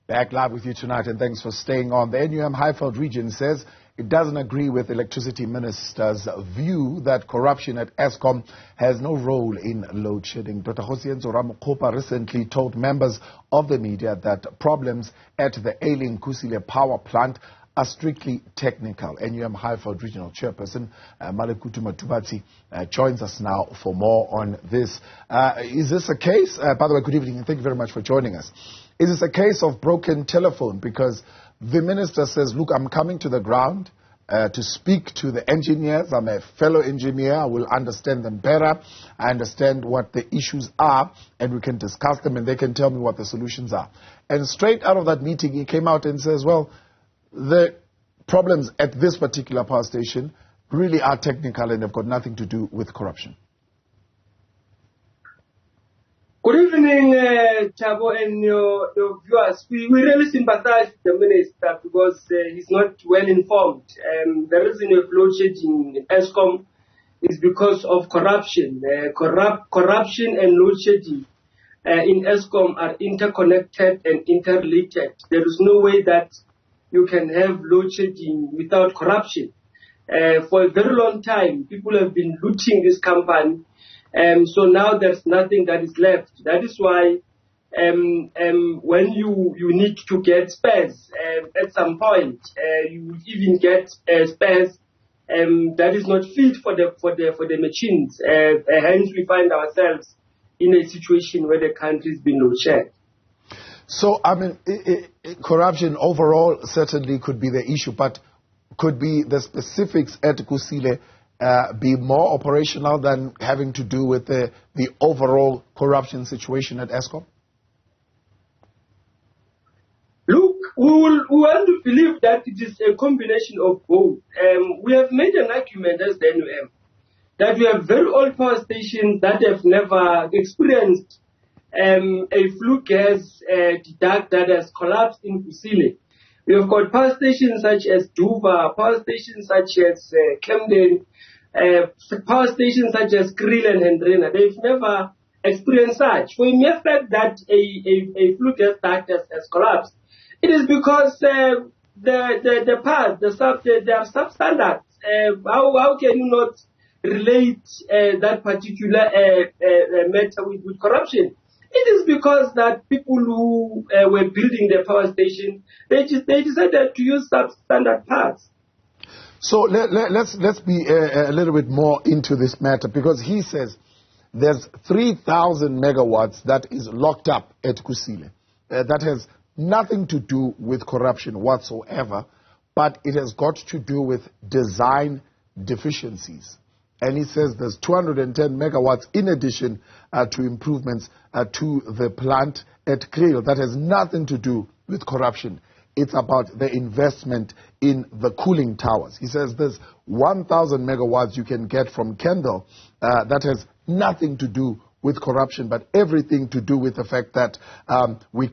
Back live with you tonight, and thanks for staying on. The NUM Highveld Region says it doesn't agree with Electricity Minister's view that corruption at ESKOM has no role in load shedding. Dr. Kgosientsho Ramokgopha recently told members of the media that problems at the ailing Kusile power plant are strictly technical. NUM Highveld Regional chairperson Malekutu Motubatse joins us now for more on this. Is this a case? By the way, good evening and thank you very much for joining us. Is this a case of broken telephone? Because the minister says, look, I'm coming to the ground to speak to the engineers. I'm a fellow engineer. I will understand them better. I understand what the issues are, and we can discuss them, and they can tell me what the solutions are. And straight out of that meeting, he came out and says, well, the problems at this particular power station really are technical and have got nothing to do with corruption. Good evening, Chabo, and your viewers. We really sympathize with the minister because he's not well informed. The reason of load shedding in ESKOM is because of corruption. Corruption and load shedding in ESKOM are interconnected and interrelated. There is no way that you can have load shedding without corruption. For a very long time, people have been looting this company. So now there's nothing that is left. That is why when you need to get spares at some point, you will even get spares that is not fit for the machines. Hence, we find ourselves in a situation where the country is being load shed. So, I mean, corruption overall certainly could be the issue, but could be the specifics at Kusile be more operational than having to do with the overall corruption situation at ESKOM? Look, we want to believe that it is a combination of both. We have made an argument as the NUM that we have very old power stations that have never experienced a flue gas deduct that has collapsed in Kusile. We have got power stations such as Duva, power stations such as Camden, power stations such as Kriel and Hendrina. They've never experienced such. For a mere fact that a flue gas duct has collapsed, it is because the parts, they are substandard. How can you not relate that particular matter with corruption? It is because that people who were building the power station, they decided to use substandard parts. So let's be a little bit more into this matter, because he says there's 3,000 megawatts that is locked up at Kusile. That has nothing to do with corruption whatsoever, but it has got to do with design deficiencies. And he says there's 210 megawatts in addition to improvements to the plant at Kriel. That has nothing to do with corruption. It's about the investment in the cooling towers. He says there's 1,000 megawatts you can get from Kendall. That has nothing to do with corruption, but everything to do with the fact that we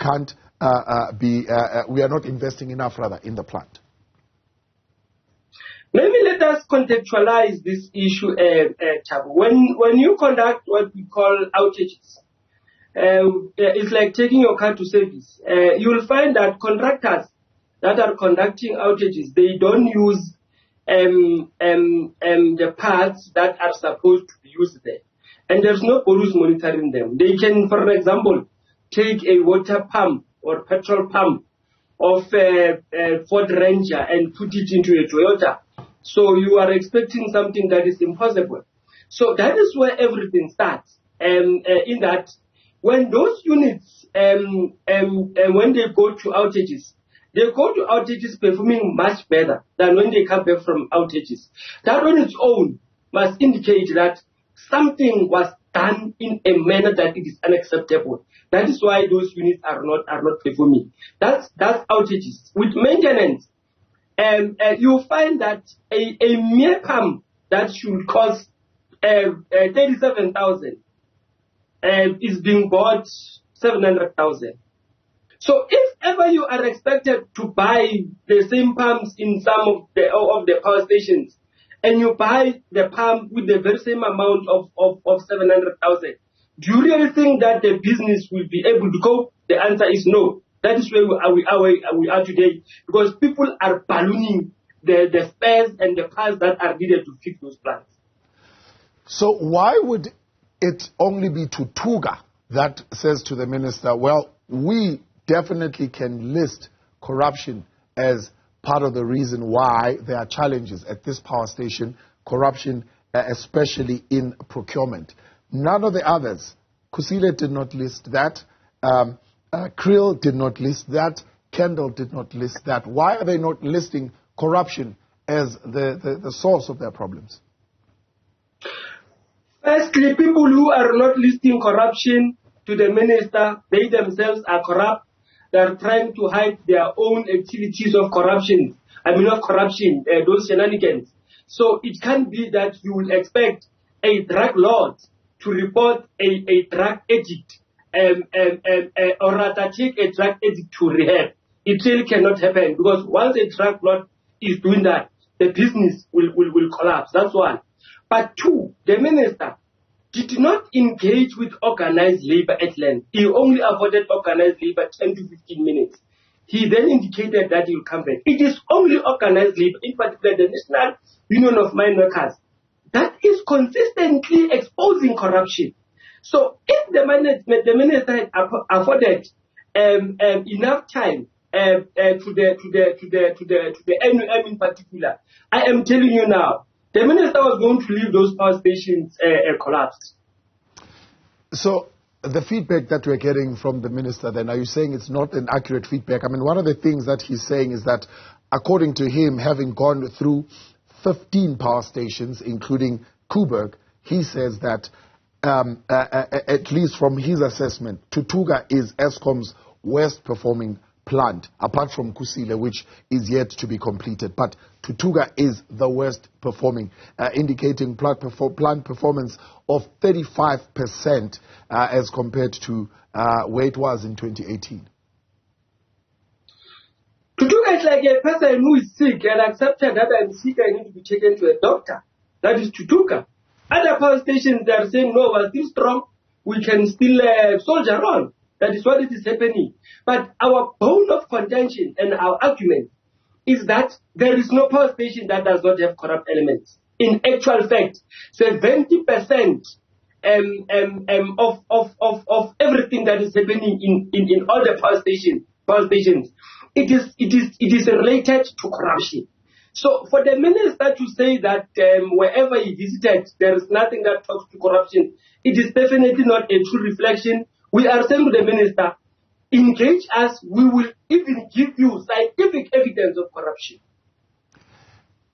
are not investing enough, rather, in the plant. Maybe let us contextualize this issue, Chabo. When you conduct what we call outages, it's like taking your car to service. You will find that contractors that are conducting outages, they don't use the parts that are supposed to be used there. And there's nobody who's monitoring them. They can, for example, take a water pump or petrol pump of a Ford Ranger and put it into a Toyota. So you are expecting something that is impossible. So that is where everything starts. In that, when those units, when they go to outages performing much better than when they come back from outages. That on its own must indicate that something was done in a manner that it is unacceptable. That is why those units are not performing. That's outages. With maintenance, you'll find that a mere pump that should cost 37,000 is being bought 700,000. So if ever you are expected to buy the same pumps in some of the power stations, and you buy the pump with the very same amount of 700,000, do you really think that the business will be able to cope? The answer is no. That is where we are today, because people are ballooning the spares and the parts that are needed to fix those plants. So why would it only be Tutuga that says to the minister, well, we definitely can list corruption as part of the reason why there are challenges at this power station, corruption especially in procurement. None of the others, Kusile did not list that, Krill did not list that, Kendall did not list that. Why are they not listing corruption as the source of their problems? Firstly, people who are not listing corruption to the minister, they themselves are corrupt. They are trying to hide their own activities of corruption. Those shenanigans. So it can be that you will expect a drug lord to report a drug addict, or rather take a drug addict to rehab. It really cannot happen, because once a drug lord is doing that, the business will collapse. That's one. But two, the minister did not engage with organized labor at length. He only avoided organized labor 10 to 15 minutes. He then indicated that he will come back. It is only organized labor, in particular the National Union of Mine Workers, that is consistently exposing corruption. So if the minister had afforded enough time to the NUM in particular, I am telling you now, the minister was going to leave those power stations collapsed. So the feedback that we're getting from the minister, then, are you saying it's not an accurate feedback? I mean, one of the things that he's saying is that, according to him, having gone through 15 power stations, including Kuberg, he says that, at least from his assessment, Tutuga is ESKOM's worst performing plant, apart from Kusile, which is yet to be completed. But Tutuga is the worst performing, indicating plant performance of 35% as compared to where it was in 2018. Tutuga is like a person who is sick and accepted that I'm sick, I need to be taken to a doctor. That is Tutuga. Other power stations, they are saying, no, we're still strong, we can still soldier on. That is what is happening. But our bone of contention and our argument is that there is no power station that does not have corrupt elements. In actual fact, 70% of everything that is happening in all the power stations, it is related to corruption. So for the minister to say that wherever he visited, there is nothing that talks to corruption, it is definitely not a true reflection. We are saying to the minister, engage us, we will even give you scientific evidence of corruption.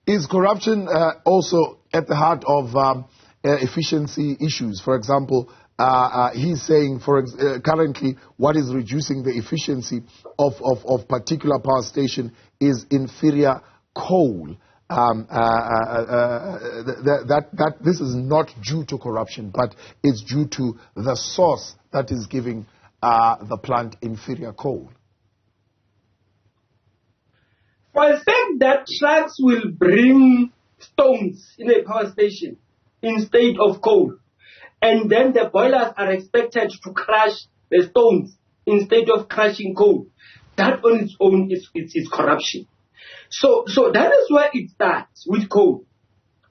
Is corruption also at the heart of efficiency issues? For example, he's saying currently what is reducing the efficiency of particular power station is inferior coal. That this is not due to corruption, but it's due to the source that is giving the plant inferior coal. For a fact that trucks will bring stones in a power station instead of coal, and then the boilers are expected to crush the stones instead of crushing coal, that on its own is corruption. So that is where it starts with coal.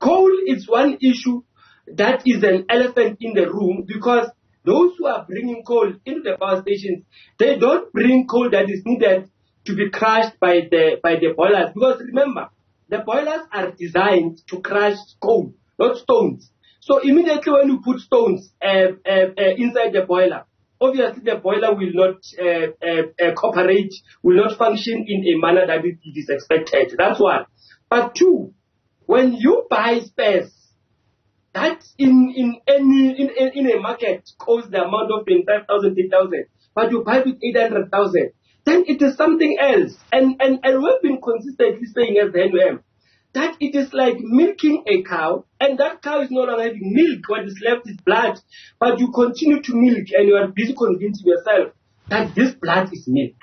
Coal is one issue that is an elephant in the room, because those who are bringing coal into the power stations, they don't bring coal that is needed to be crushed by the boilers. Because remember, the boilers are designed to crush coal, not stones. So immediately when you put stones inside the boiler, obviously the boiler will not cooperate, will not function in a manner that it is expected. That's one. But two, when you buy spares, that in a market costs the amount of 25,000, 10,000, but you buy with 800,000, then it is something else. And we've been consistently saying as the NUM that it is like milking a cow, and that cow is no longer having milk. What is left is blood, but you continue to milk, and you are busy convincing yourself that this blood is milk.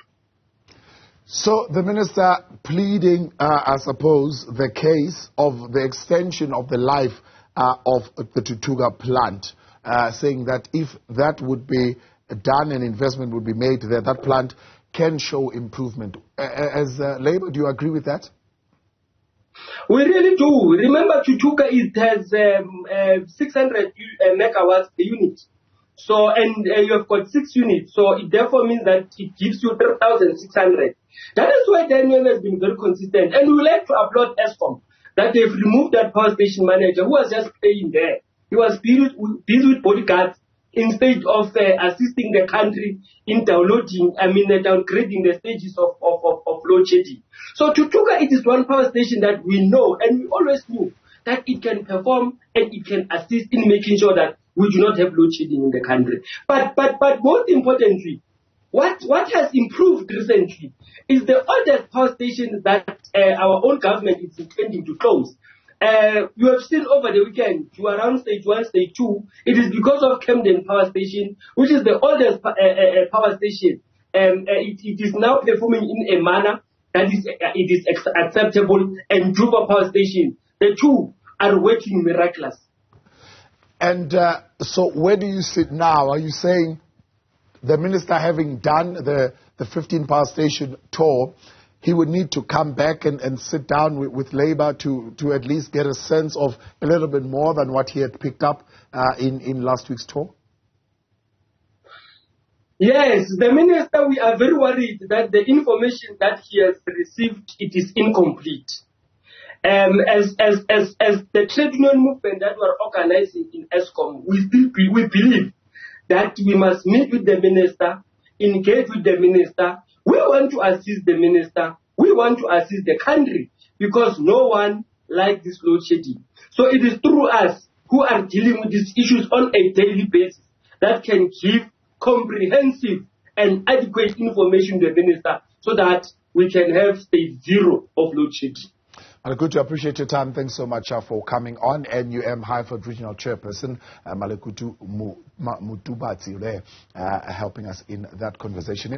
So the minister pleading, I suppose, the case of the extension of the life of the Tutuga plant, saying that if that would be done and investment would be made there, that plant can show improvement. As Labour, do you agree with that? We really do. Remember, Tutuka, it has 600 megawatts per unit. So, and you have got 6 units. So, it therefore means that it gives you 3,600. That is why the NUM has been very consistent. And we would like to applaud ESKOM that they've removed that power station manager who was just staying there. He was busy with bodyguards instead of assisting the country in downgrading the stages of load shedding. So Tutuka, it is one power station that we know and we always knew that it can perform and it can assist in making sure that we do not have load shedding in the country. But most importantly, what has improved recently is the oldest power station that our own government is intending to close. You have seen over the weekend, you are around stage 1, stage 2. It is because of Camden Power Station, which is the oldest power station. It is now performing in a manner that is acceptable, and Juba Power Station, the two are working miraculous. And so where do you sit now? Are you saying the minister, having done the 15 power station tour, he would need to come back and sit down with Labour to at least get a sense of a little bit more than what he had picked up in last week's tour? Yes, the minister, we are very worried that the information that he has received, it is incomplete. As the trade union movement that we are organizing in ESKOM, we believe that we must meet with the minister, engage with the minister. We want to assist the minister. We want to assist the country because no one likes this load shedding. So it is through us who are dealing with these issues on a daily basis that can give comprehensive and adequate information to the minister so that we can have stage 0 of load shedding. Malekutu, I appreciate your time. Thanks so much for coming on. NUM Highveld Regional chairperson Malekutu Motubatse helping us in that conversation.